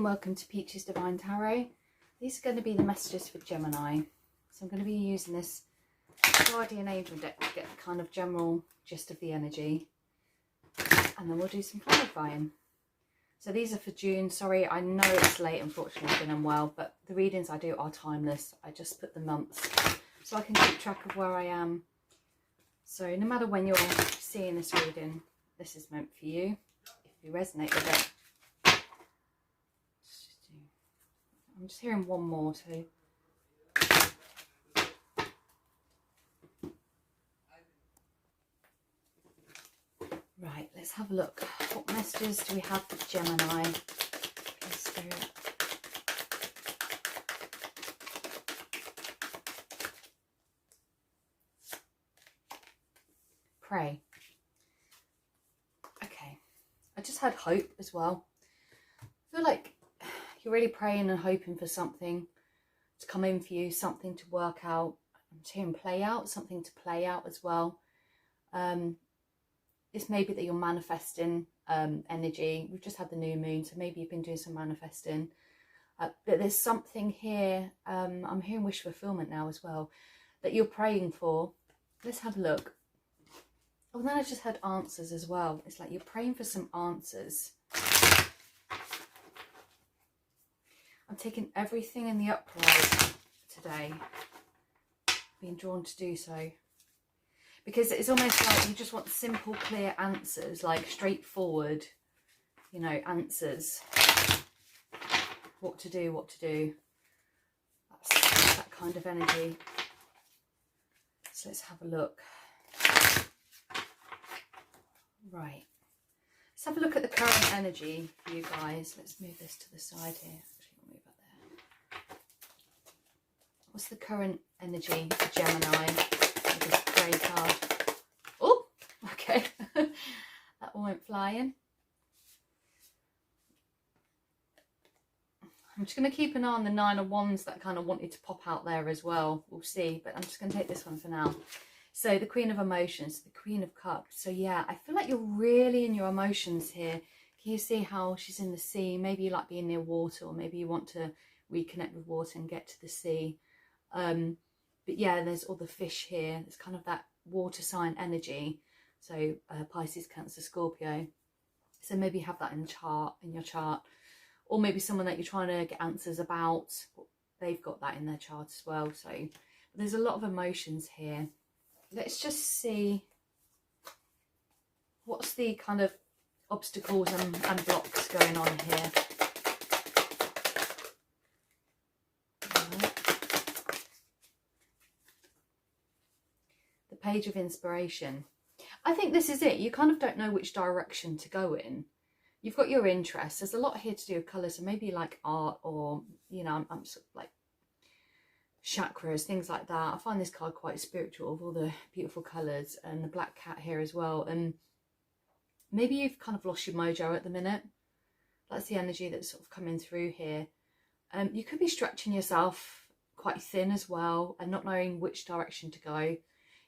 and welcome to Peach's Divine Tarot. These are going to be the messages for Gemini. So I'm going to be using this Guardian Angel deck to get the kind of general gist of the energy. And then we'll do some clarifying. So these are for June. Sorry, I know it's late, unfortunately I've been unwell, but the readings I do are timeless. I just put the months so I can keep track of where I am. So no matter when you're seeing this reading, this is meant for you, if you resonate with it. I'm just hearing one more too. Right, let's have a look. What messages do we have for Gemini? Spirit. Pray. Okay. I just had hope as well. I feel like you're really praying and hoping for something to come in for you, something to work out. I'm hearing play out, something to play out as well. This may be that you're manifesting energy. We've just had the new moon, so maybe you've been doing some manifesting. But there's something here, I'm hearing wish fulfillment now as well, that you're praying for. Let's have a look. Oh, and then I just had answers as well. It's like you're praying for some answers. I'm taking everything in the upright today, being drawn to do so. Because it's almost like you just want simple, clear answers, like straightforward, you know, answers. What to do, what to do. That's that kind of energy. So let's have a look. Right. Let's have a look at the current energy for you guys. Let's move this to the side here. What's the current energy for Gemini with this grey card? Oh, okay. That one went flying. I'm just going to keep an eye on the Nine of Wands that kind of wanted to pop out there as well. We'll see, but I'm just going to take this one for now. So the Queen of Emotions, the Queen of Cups. So yeah, I feel like you're really in your emotions here. Can you see how she's in the sea? Maybe you like being near water, or maybe you want to reconnect with water and get to the sea. But yeah, there's all the fish here. It's kind of that water sign energy. So Pisces, Cancer, Scorpio. So maybe have that in your chart, or maybe someone that you're trying to get answers about. They've got that in their chart as well. So there's a lot of emotions here. Let's just see what's the kind of obstacles and blocks going on here. Page of Inspiration. I think this is it. You kind of don't know which direction to go in. You've got your interests. There's a lot here to do with colours, so maybe like art, or you know, I'm sort of like chakras, things like that. I find this card quite spiritual, with all the beautiful colours, and the black cat here as well. And maybe you've kind of lost your mojo at the minute. That's the energy that's sort of coming through here. You could be stretching yourself quite thin as well, and not knowing which direction to go.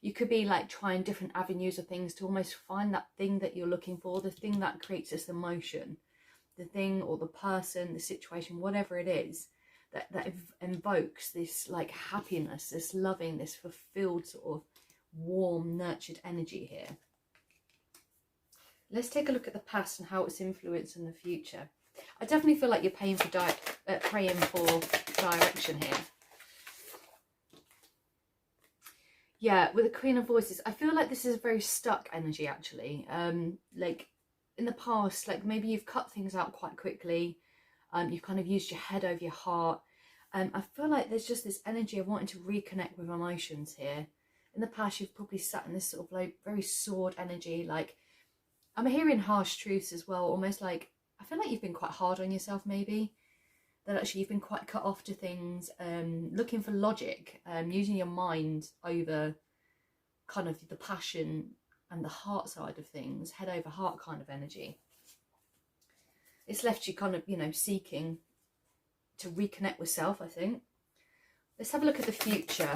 You could be like trying different avenues of things to almost find that thing that you're looking for, the thing that creates this emotion, the thing or the person, the situation, whatever it is, that invokes this like happiness, this loving, this fulfilled sort of warm, nurtured energy here. Let's take a look at the past and how it's influencing the future. I definitely feel like you're praying for direction here. Yeah, with the Queen of Voices, I feel like this is a very stuck energy, actually. Like, in the past, like, maybe you've cut things out quite quickly. You've kind of used your head over your heart. I feel like there's just this energy of wanting to reconnect with emotions here. In the past, you've probably sat in this sort of, like, very sword energy. Like, I'm hearing harsh truths as well. Almost like, I feel like you've been quite hard on yourself, maybe. That actually you've been quite cut off to things, looking for logic, using your mind over kind of the passion and the heart side of things, head over heart kind of energy. It's left you kind of, you know, seeking to reconnect with self, I think. Let's have a look at the future.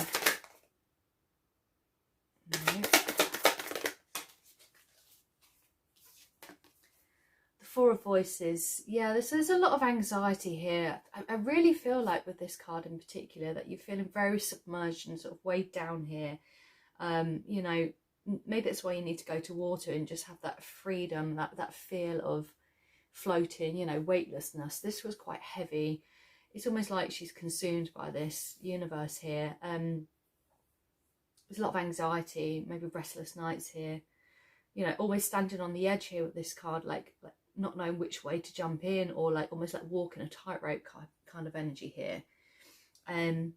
No. Four of Voices. Yeah, there's a lot of anxiety here. I really feel like with this card in particular that you're feeling very submerged and sort of weighed down here. You know, maybe that's why you need to go to water and just have that freedom, that feel of floating, you know, weightlessness. This was quite heavy. It's almost like she's consumed by this universe here. There's a lot of anxiety, maybe restless nights here. You know, always standing on the edge here with this card, like not knowing which way to jump in, or like almost like walking a tightrope kind of energy here. And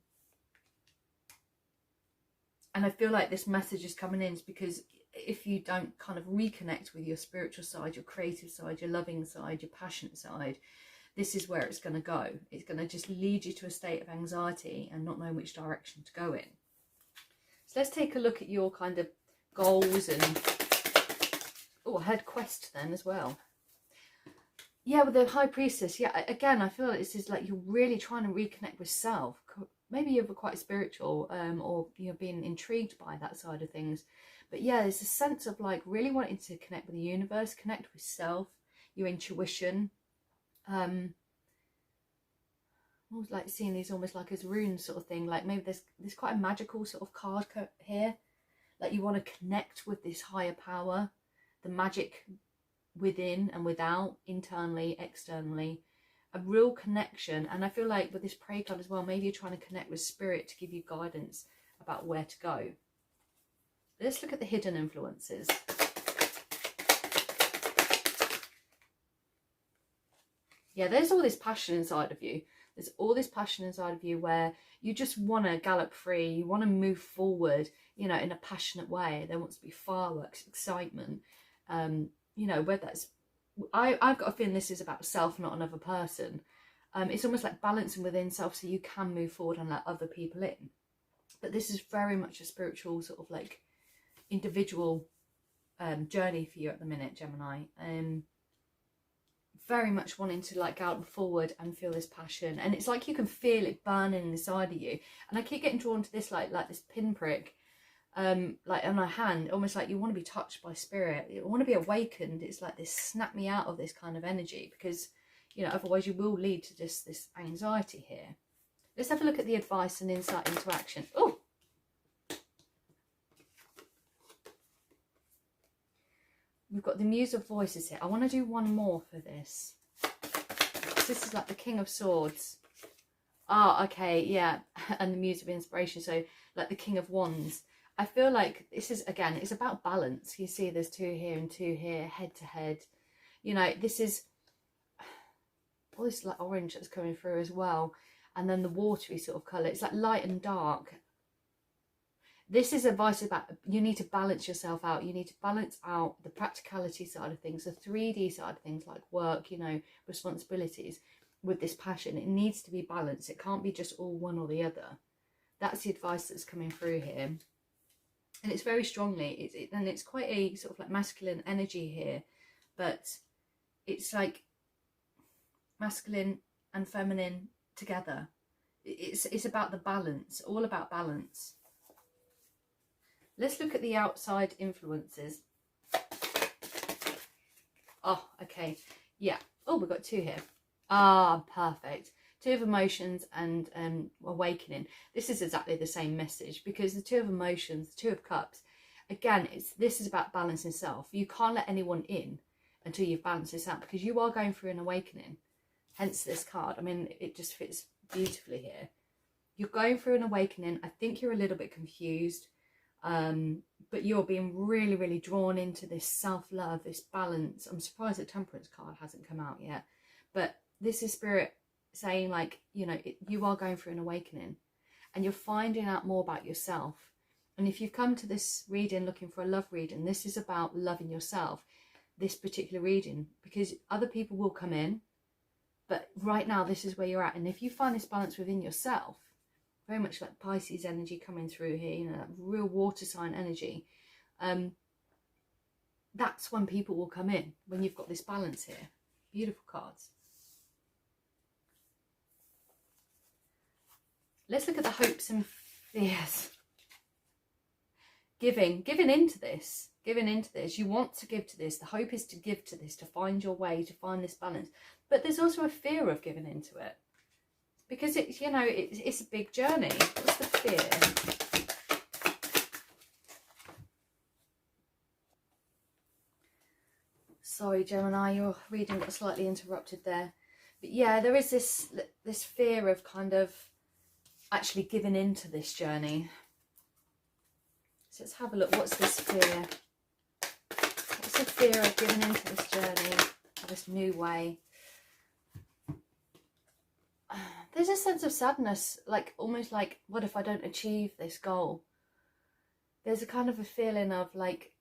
I feel like this message is coming in because if you don't kind of reconnect with your spiritual side, your creative side, your loving side, your passionate side, this is where it's going to go. It's going to just lead you to a state of anxiety and not knowing which direction to go in. So let's take a look at your kind of goals and, oh, I heard quest then as well. Yeah, with the High Priestess, yeah, again, I feel like this is like you're really trying to reconnect with self. Maybe you're quite spiritual, or you're being intrigued by that side of things. But yeah, there's a sense of like really wanting to connect with the universe, connect with self, your intuition. I was like seeing these almost like as runes sort of thing. Like maybe there's quite a magical sort of card here. Like you want to connect with this higher power, the magic within and without, internally, externally. A real connection. And I feel like with this prey card as well, maybe you're trying to connect with spirit to give you guidance about where to go. Let's look at the hidden influences. Yeah, there's all this passion inside of you. There's all this passion inside of you where you just want to gallop free. You want to move forward, you know, in a passionate way. There wants to be fireworks, excitement. You know, whether that's... I've got a feeling this is about self, not another person. It's almost like balancing within self so you can move forward and let other people in. But this is very much a spiritual sort of like individual journey for you at the minute, Gemini. Very much wanting to like gallop forward and feel this passion, and it's like you can feel it burning inside of you. And I keep getting drawn to this like this pinprick like on a hand, almost like you want to be touched by spirit, you want to be awakened. It's like this snap me out of this kind of energy, because you know otherwise you will lead to just this anxiety here. Let's have a look at the advice and insight into action. Oh, we've got the Muse of Voices here. I want to do one more for this. This is like the King of Swords. Ah, okay, yeah. And the Muse of Inspiration. So like the King of Wands. I feel like this is, again, it's about balance. You see there's two here and two here, head to head. You know, this is all this like orange that's coming through as well. And then the watery sort of colour. It's like light and dark. This is advice about you need to balance yourself out. You need to balance out the practicality side of things, the 3D side of things like work, you know, responsibilities with this passion. It needs to be balanced. It can't be just all one or the other. That's the advice that's coming through here. And it's very strongly, and it's quite a sort of like masculine energy here, but it's like masculine and feminine together. It's about the balance, all about balance. Let's look at the outside influences. Oh, okay. Yeah. Oh, we've got two here. Ah, perfect. Two of Emotions and Awakening. This is exactly the same message, because the Two of Emotions, the Two of Cups, again, this is about balancing self. You can't let anyone in until you've balanced this out, because you are going through an awakening. Hence this card. I mean, it just fits beautifully here. You're going through an awakening. I think you're a little bit confused, but you're being really, really drawn into this self-love, this balance. I'm surprised the Temperance card hasn't come out yet, but this is Spirit saying, like, you know, you are going through an awakening and you're finding out more about yourself. And if you've come to this reading looking for a love reading, this is about loving yourself, this particular reading, because other people will come in, but right now this is where you're at. And if you find this balance within yourself, very much like Pisces energy coming through here, you know, that real water sign energy, that's when people will come in, when you've got this balance here. Beautiful cards. Let's look at the hopes and fears. Giving into this. giving into this. You want to give to this. The hope is to give to this, to find your way, to find this balance. But there's also a fear of giving into it, because it's, you know, it's a big journey. What's the fear? Sorry, Gemini, your reading got slightly interrupted there. But yeah, there is this fear of kind of actually giving into this journey. So let's have a look. What's this fear? What's the fear of giving into this journey, this new way? There's a sense of sadness, like almost like, what if I don't achieve this goal? There's a kind of a feeling of like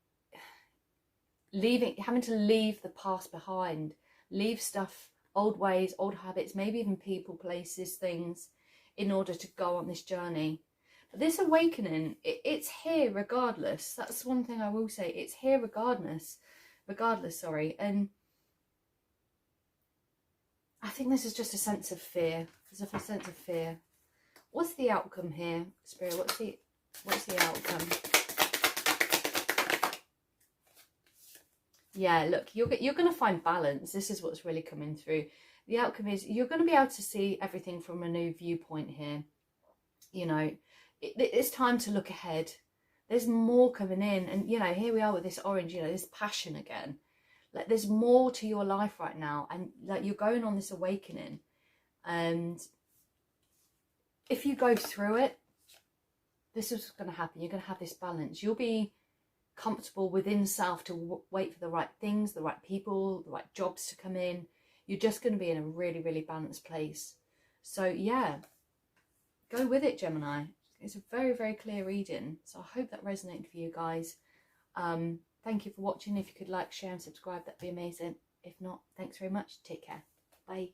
having to leave the past behind, leave stuff, old ways, old habits, maybe even people, places, things, in order to go on this journey. But this awakening, it's here regardless. That's one thing I will say. It's here regardless, sorry. And I think this is just a sense of fear. There's a sense of fear. What's the outcome here, Spirit? What's the outcome? Yeah, look, you're going to find balance. This is what's really coming through. The outcome is you're going to be able to see everything from a new viewpoint here. You know, it's time to look ahead. There's more coming in. And, you know, here we are with this orange, you know, this passion again. Like, there's more to your life right now. And, like, you're going on this awakening. And if you go through it, this is what's going to happen. You're going to have this balance. You'll be comfortable within self to wait for the right things, the right people, the right jobs to come in. You're just going to be in a really, really balanced place. So yeah, go with it, Gemini. It's a very, very clear reading. So I hope that resonated for you guys. Thank you for watching. If you could like, share and subscribe, that'd be amazing. If not, thanks very much. Take care. Bye.